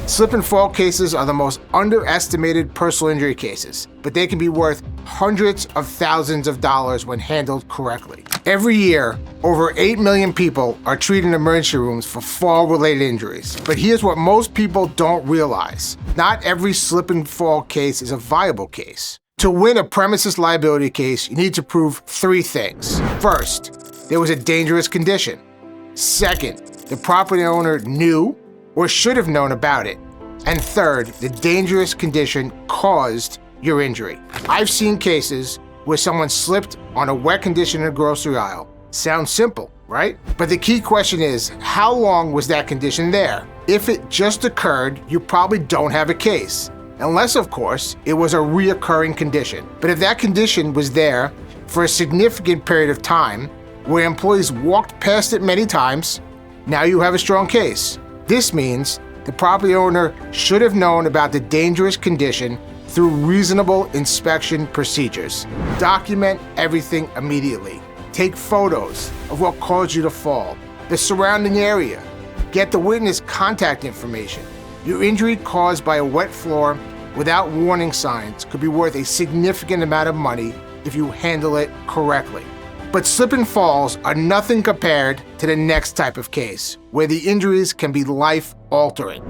Slip and fall cases are the most underestimated personal injury cases, but they can be worth hundreds of thousands of dollars when handled correctly. Every year, over 8 million people are treated in emergency rooms for fall-related injuries. But here's what most people don't realize. Not every slip and fall case is a viable case. To win a premises liability case, you need to prove 3 things. First, there was a dangerous condition. Second, the property owner knew or should have known about it. And third, the dangerous condition caused your injury. I've seen cases where someone slipped on a wet condition in a grocery aisle. Sounds simple, right? But the key question is, how long was that condition there? If it just occurred, you probably don't have a case. Unless, of course, it was a reoccurring condition. But if that condition was there for a significant period of time, where employees walked past it many times, now you have a strong case. This means the property owner should have known about the dangerous condition through reasonable inspection procedures. Document everything immediately. Take photos of what caused you to fall, the surrounding area. Get the witness contact information. Your injury caused by a wet floor without warning signs could be worth a significant amount of money if you handle it correctly. But slip and falls are nothing compared to the next type of case, where the injuries can be life-altering.